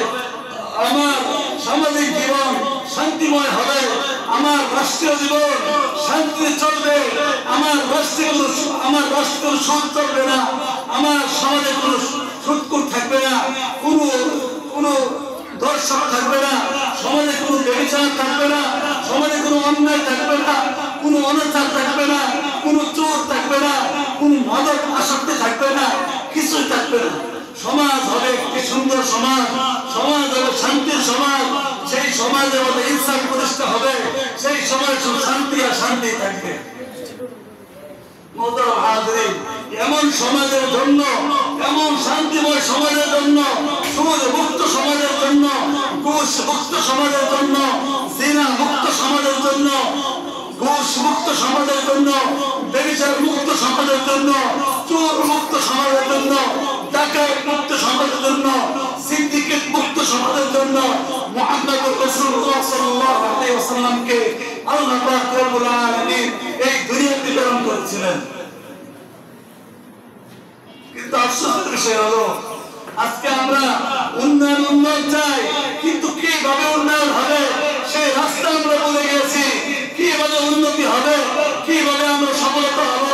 আমার সামাজিক জীবন শান্তিময় হবে, আমার রাষ্ট্রীয় জীবন শান্তিতে চলবে, আমার রাষ্ট্র সুদ চলবে না, আমার সমাজে কোনো সুদকুট থাকবে না, কোনো দর্শক থাকবে না, সমাজে কোনো ব্যভিচার থাকবে না, সমাজে কোনো অন্যায় থাকবে না, কোনো অনাচার থাকবে না, কোনো চোর থাকবে না, কোনো মাদক আসক্তি থাকবে না, কিছুই থাকবে না। সমাজ হবে একটি সুন্দর সমাজ, সমাজ হবে শান্তির সমাজ, সেই সমাজের মধ্যে ইনসাফ প্রতিষ্ঠা হবে, সেই সমাজে শুধু শান্তি আর শান্তি থাকবে। মোহতারাম হাজিরিন, এমন সমাজের জন্য, এমন শান্তিময় সমাজের জন্য, সুদ মুক্ত সমাজের জন্য, ঘুষ মুক্ত সমাজের জন্য, জিনা মুক্ত সমাজের জন্য, ঘুষ মুক্ত সমাজের জন্য, ব্যভিচার মুক্ত সমাজের জন্য, চোর মুক্ত সমাজের জন্য, ডাকাত মুক্ত সমাজের জন্য, সিন্ডিকেট মুক্ত সমাজের জন্য মুহাম্মদুর রাসূলুল্লাহ সাল্লাল্লাহু আলাইহি ওয়াসাল্লামকে আল্লাহ পাক রব্বুল আলামিন এই দুনিয়াতে প্রেরণ করেছিলেন। কিন্তু আফসোসের বিষয় হলো আজকে আমরা উন্নয়ন চাই, কিন্তু কিভাবে উন্নয়ন হবে সেই রাস্তা আমরা বলে গেছি। কিভাবে উন্নতি হবে, কিভাবে আমরা সফলতা হব,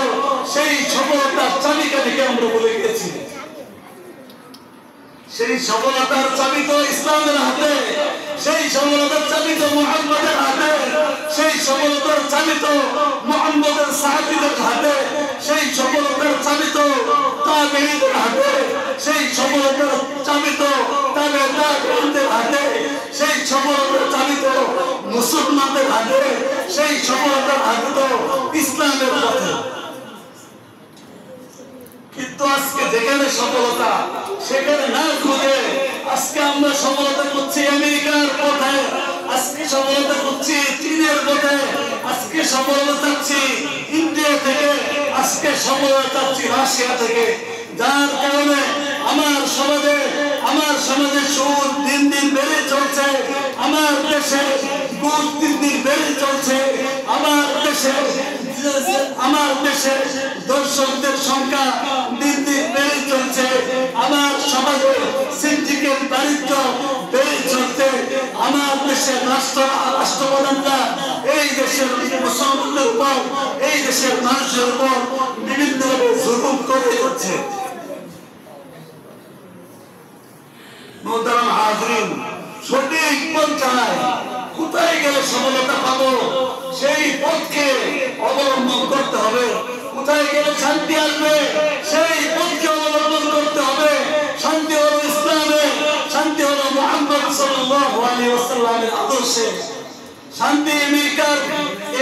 সেই সফলতার চাবিকাঠিকে আমরা বলে গেছি। সেই সফলতার চাবি তো ইসলামের হাতে, সেই সফলতার চাবি তো মুহাম্মদের হাতে, সেই সফলতার চাবি তো মুহাম্মদের সাহাবীদের হাতে, সেই সফলতার চাবি তো তাবেঈদের হাতে, সেই সফলতার চাবি তো তাবেঈদের হাতে, সেই সফলতার চাবি তো মুসলমানদের হাতে, সেই সফলতার হাতে তো ইসলামের পথে। কিন্তু আজকে যেখানে সফলতা সেখানে না খুঁজে আজকে আমরা সফলতা করছি আমেরিকার পথে, আজকে সফলতা করছি চীনের পথে, আজকে সফলতা চাচ্ছি ইন্ডিয়া থেকে, আজকে সফলতা চাচ্ছি রাশিয়া থেকে। যার কারণে আমার সমাজে সুদ দিন দিন বেড়ে চলছে, আমার দেশে ঘুষ দিন দিন বেড়ে চলছে, আমার দেশে দর্শকদের সংখ্যা দিন দিন বেড়ে চলছে, আমার সমাজে সিন্ডিকেট বাণিজ্য বেড়ে চলছে, আমার দেশের রাষ্ট্রপ্রধানরা এই দেশের মুসলমানদের উপর, এই দেশের মানুষের উপর বিভিন্নভাবে জুলুম করে যাচ্ছে। মোহতারাম হাজিরিন, সঠিক পথ চাই, কোথায় গেলে সফলতা পাবো সেই পথকে অবলম্বন করতে হবে, কোথায় গেলে শান্তি আসবে সেই পথকে অবলম্বন করতে হবে। শান্তি হলো ইসলামে, শান্তি হলো মুহাম্মদ সাল্লাল্লাহু আলাইহি ওয়াসাল্লামের আদর্শে। শান্তি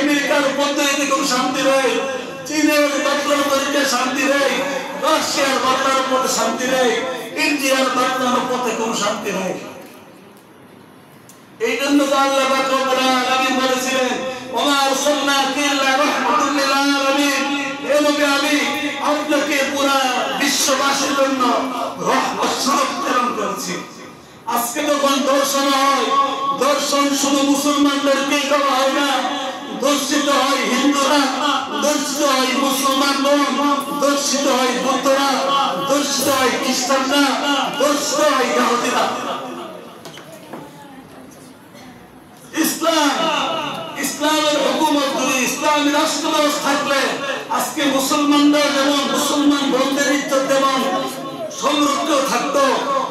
আমেরিকার পদ্ধতিতে কোনো শান্তি নেই, চীনের বাতলার পদ্ধতিতে শান্তি নেই, রাশিয়ার বাতলার পথে শান্তি নেই, ইন্ডিয়ার বাতলার পথে কোনো শান্তি নেই। এই জন্য তো আল্লাহ পাক রব্বুল আলামিন বলেছিলেন, ওয়া আরসালনাকা ইল্লা রাহমাতাল লিল আলামিন, হে নবী আমি আপনাকে পুরো বিশ্ববাসীর জন্য রহমত স্বরূপ প্রেরণ করেছি। আজকে যখন দর্শন হয়, দর্শন শুধু মুসলমানদেরকেই করা হয় না, দর্শিত হয় হিন্দুরা, দর্শিত হয় মুসলমানগণ, দর্শিত হয় বৌদ্ধরা, দর্শিত হয় খ্রিস্টানরা, দর্শিত হয় ইহুদিরা। ইসলামের হুকুমত যদি ইসলামী রাষ্ট্র ব্যবস্থা থাকলে আজকে মুসলমানরা যেমন মুসলমান বন্ধের ইজ্জত যেমন সংরক্ষিত থাকতো,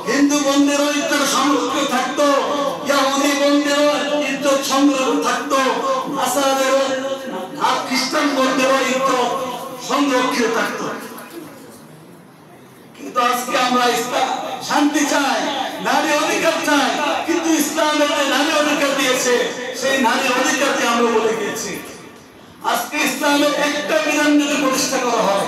হিন্দু বন্ধের ইজ্জত সংরক্ষিত থাকতো, ইহুদি বন্ধের ইজ্জত সংরক্ষিত থাকতো, নাসারাদের আর খ্রিস্টান বন্ধের ইজ্জত সংরক্ষিত থাকতো। কিন্তু আজকে আমরা শান্তি চাই, নারী অধিকার চাই, কিন্তু ইসলামের যে নারী অধিকার দিয়েছে সেই নারী অধিকারকে আমরা বলে গিয়েছি। আজকে ইসলামের একটা বিধান যদি প্রতিষ্ঠা করা হয়,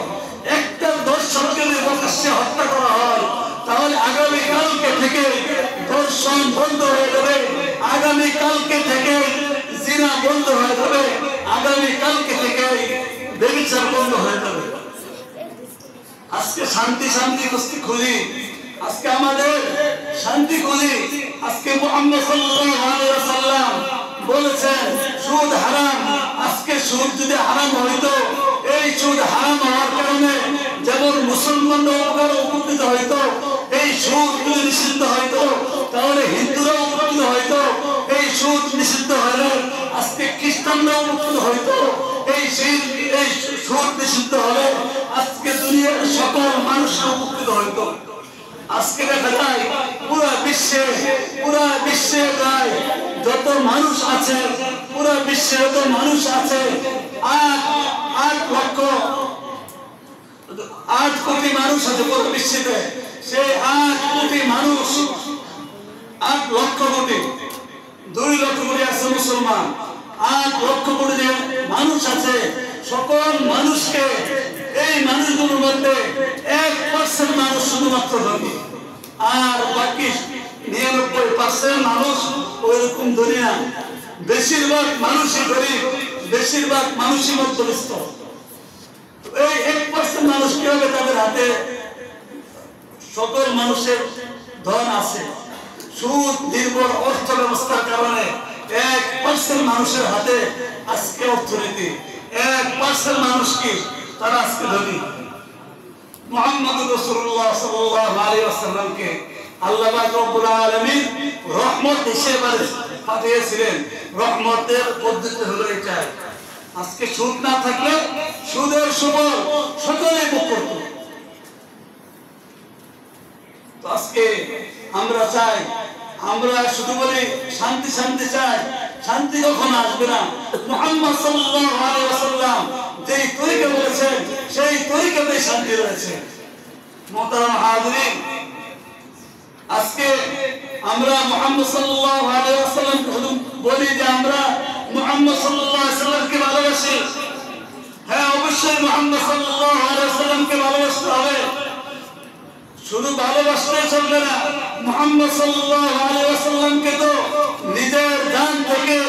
একটা দর্শনকে যদি প্রকাশ্যে হত্যা করা হয়, তাহলে আগামী কালকে থেকে দর্শন বন্ধ হয়ে যাবে, আগামী কালকে থেকে জিনা বন্ধ হয়ে যাবে, আগামী কালকে থেকে ব্যভিচার বন্ধ হয়ে যাবে। আজকে শান্তি শান্তি খুঁজি, আজকে আমাদের শান্তি খুঁজি। আজকে মুহাম্মদ সাল্লাল্লাহু আলাইহি ওয়াসাল্লাম বলেছেন সুদ হারাম। আজকে সুদ যদি হারাম হইতো, এই সুদ হারাম হওয়ার কারণে যেমন মুসলমানরা উপকৃত হইতো, এই সুদ যদি নিষিদ্ধ হইতো তাহলে হিন্দুরা উপকৃত হইতো। এই সুদ নিষিদ্ধ হলে আজকে খ্রিস্টানরা উপকৃত হইতো। এই সুদ নিষিদ্ধ হলে আজকে দুনিয়ার সকল মানুষরা উপকৃত হইতো। আজকে দেখা যায় পুরা বিশ্বে প্রায় যত মানুষ আছে, পুরা বিশ্বে যত মানুষ আছে 8 কোটি মানুষ আছে পুরো বিশ্বে। সেই 8 কোটি মানুষ 8 লক্ষ কোটি, 2 লক্ষ কোটি আছে মুসলমান, 8 লক্ষ কোটি যে মানুষ আছে, সকল মানুষকে এই মানুষগুলোর মধ্যে 1% মানুষ শুধুমাত্র ধনী, আর বাকি 99% মানুষ ওইরকম ধনী না। বেশিরভাগ মানুষই গরিব, বেশিরভাগ মানুষই মধ্যবিত্ত। এই 1% মানুষ কিভাবে তাদের হাতে সকল মানুষের ধন আছে? সুদ নির্ভর অর্থ ব্যবস্থার কারণে 1% মানুষের হাতে আজকে অর্থনীতি, 1% মানুষ কি তারা আজকে ধনী। মুহাম্মদ রাসূলুল্লাহ সাল্লাল্লাহু আলাইহি ওয়াসাল্লামকে আল্লাহ পাক রব্বুল আলামিন রহমত হিসেবে পাঠিয়েছিলেন। রহমতের পদ্ধতি হলো এটা। আজকে সুদ না থাকলে সুদের সুফল সকলে ভোগ করত। তো আজকে আমরা চাই, আমরা শুধু বলি শান্তি শান্তি চাই, শান্তি কখনো আসবে না। মুহাম্মদ সাল্লাল্লাহু আলাইহি ওয়াসাল্লাম যেই তরিকা বলেছেন সেই তরিকাতে শান্তি রয়েছে। মুহতারাম হাজিরিন, আজকে আমরা মুহাম্মদ সাল্লাল্লাহু আলাইহি ওয়াসাল্লামকে শুধু বলি যে আমরা মুহাম্মদ সাল্লাল্লাহু আলাইহি ওয়াসাল্লামকে ভালোবাসি। হ্যাঁ, অবশ্যই মুহাম্মদ সাল্লাল্লাহু আলাইহি ওয়াসাল্লামকে ভালোবাসতে হবে। শুধু ভালোবাসলে চলবে না, মুহাম্মদ সাল্লাল্লাহু আলাইহি ওয়াসাল্লামকে তো নিজের জান থেকে,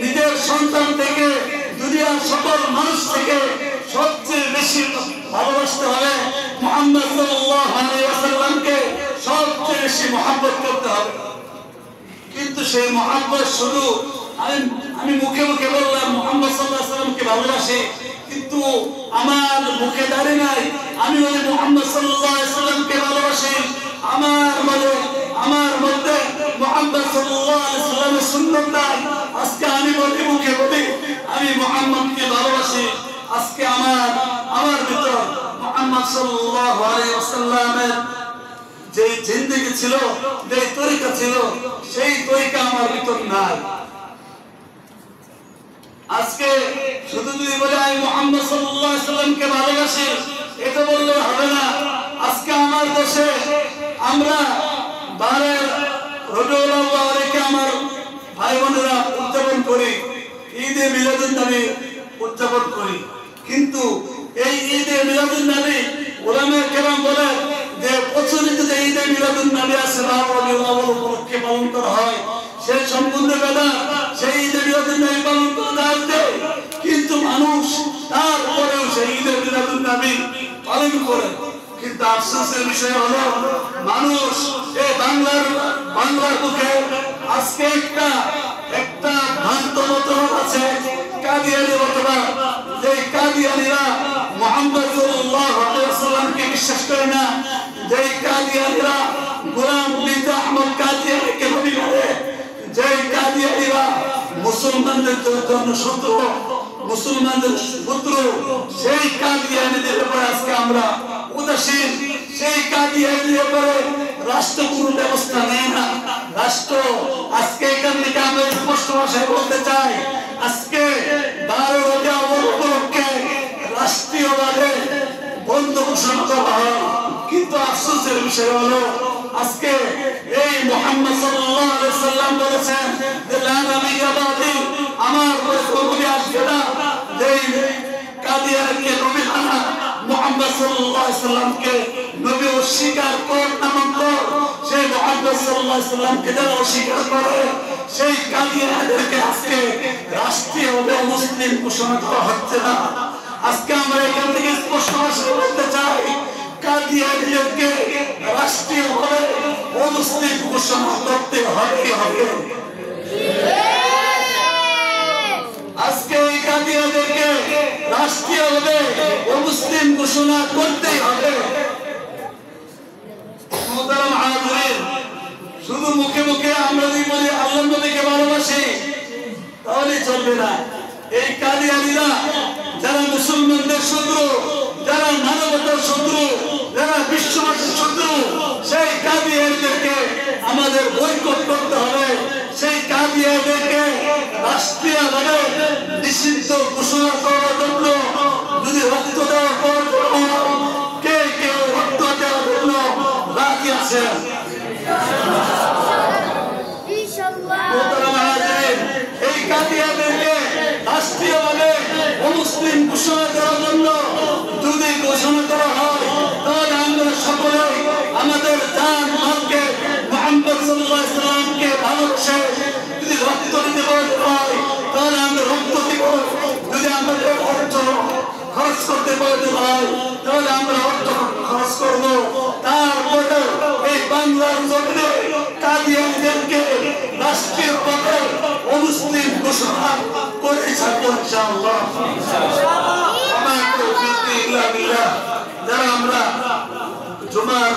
নিজের সন্তান থেকে, দুনিয়ার সকল মানুষ থেকে সবচেয়ে বেশি ভালোবাসতে হবে। মুহাম্মদ সাল্লাল্লাহু আলাইহি ওয়াসাল্লামকে সবচেয়ে বেশি মহব্বত করতে হবে। কিন্তু সেই মহব্বত শুধু আমি মুখে মুখে বললাম মুহাম্মদ সাল্লাল্লাহু আলাইহি ওয়াসাল্লামকে ভালোবাসি, কিন্তু আমার মুখে দাঁড়িয়ে নাই আমি বলি মুহাম্মদ সাল্লাল্লাহু আলাইহি ওয়াসাল্লামকে ভালোবাসি, আমার মধ্যে মুহাম্মদ সাল্লাল্লাহু আলাইহি ওয়াসাল্লামের সুন্নাত নাই। আজকে আমি বলি, মুখে বলি আমি মুহাম্মদকে ভালোবাসি, আজকে আমার ভিতর মুহাম্মদ সাল্লাল্লাহু আলাইহি ওয়াসাল্লামের যে জিন্দেগি ছিল, যে তরিকা ছিল, সেই তরিকা আমার ভিতর নাই। আজকে শুধু যদি বলে আমি মুহাম্মদ সাল্লাল্লাহু আলাইহি ওয়াসাল্লামকে ভালোবাসি, এটা বললে হবে না। আজকে আমার দেশে আমরা 12 রবিউল আউয়ালকে আমার ভাই বোনেরা উদযাপন করি, ঈদে মিলাদুন নবী উদযাপন করি। কিন্তু এই ঈদে মিলাদুন নবী উলামায়ে কেরাম বলে যে প্রচলিত যে ঈদে মিলাদুন নবী আছে রবিউল আউয়াল উপলক্ষে পালন করা হয়, সেই সম্পূর্ণ বেদাত। সেই ঈদে মিলাদুন নবী পালন করা যায়, কিন্তু মানুষ তারপরেও সেই ঈদে মিলাদুন নবী পালন করে। কিন্তু আফসোসের বিষয় হলো মানুষ এই বাংলার বুকে আজকে একটা ভ্রান্ত মতবাদ আছে, কাদিয়ানি মতবাদ। যে কাদিয়ানিরা মুহাম্মদ সাল্লাল্লাহু আলাইহি ওয়াসাল্লামকে বিশ্বাস করে না, যে কাদিয়ানিরা গোলাম মির্জা আহমদ কাদিয়ানিকে নবী বলে, যে কাদিয়ানিরা মুসলমানদের জন্য শত্রু, মুসলমানদের শত্রু, সেই কাদিয়ানিদের ব্যাপারে আজকে আমরা উদাসীন। সেই কাদিয়ানিদের ব্যাপারে রাষ্ট্র কোনো ব্যবস্থা নেয় না। রাষ্ট্র আজকে এখান থেকে আমরা স্পষ্ট ভাষায় বলতে চাই, আজকে 12 রবিউল আউয়াল উপলক্ষে রাষ্ট্রীয়ভাবে বন্ধ ঘোষণা করা হয়। কিন্তু আফসোসের বিষয় হলো আজকে এই মুহাম্মদ সাল্লাল্লাহু আলাইহি সাল্লাম বলেছেন যে লা নবিয়্যা বাদি, আমার পরে নবী আসবে না যেই কাদিয়ানকে নবী মানা, মুহাম্মদ সাল্লাল্লাহু আলাইহি সাল্লামকে নবী অস্বীকার কর নামক সেই মুহাম্মদ সাল্লাল্লাহু আলাইহি সাল্লামকে যারা অস্বীকার করে সেই কাদিয়ানদেরকে আজকে রাষ্ট্রীয়ভাবে মুসলিম ঘোষণা করা হচ্ছে না। আজকে আমরা এখান থেকে স্পষ্ট ভাষায় বলতে চাই, কাদিয়ানীদেরকে রাষ্ট্রীয়ভাবে অমুসলিম ঘোষণা করতে হবে। আজকে এই কাদিয়ানীদেরকে রাষ্ট্রীয়ভাবে অমুসলিম ঘোষণা করতেই হবে। মোহতারাম হাজিরিন, শুধু মুখে মুখে আমরা যদি বলি আল্লাহর নবীকে ভালোবাসি তাহলে চলবে না। এই কাদিয়ানীরা যারা মুসলমানদের শত্রু, যারা মানবতার শত্রু, যারা বিশ্ববাসীর শত্রু, সেই কাদিয়ানীদেরকে আমাদের বয়কট করতে হবে। সেই কাদিয়ানীদেরকে রাষ্ট্রীয়ভাবে নিষিদ্ধ ঘোষণা করার জন্য যদি রক্ত দেওয়া কে কেউ রক্ত দেওয়ার জন্য রাজি আছে? এই কাদিয়ানীদেরকে রাষ্ট্রীয়ভাবে অমুসলিম ঘোষণা করার জন্য যদি ঘোষণা করা হয় তাহলে আমরা সকলে আমাদের জান মালকে মুহাম্মদ সাল্লাল্লাহু আলাইহি সাল্লামকে ভালোবেসে যদি রক্ত দিতে হয় তাহলে আমরা রক্ত দিব। যদি আমাদের অর্থ খরচ করতে বলতে হয় তাহলে আমরা অর্থ খরচ করব। তারপরে এই বাংলার জমিনে কাদিয়ানীদেরকে রাষ্ট্রীয়ভাবে অমুসলিম ঘোষণা করে থাকবো ইনশাআল্লাহ। যারা আমরা জুমার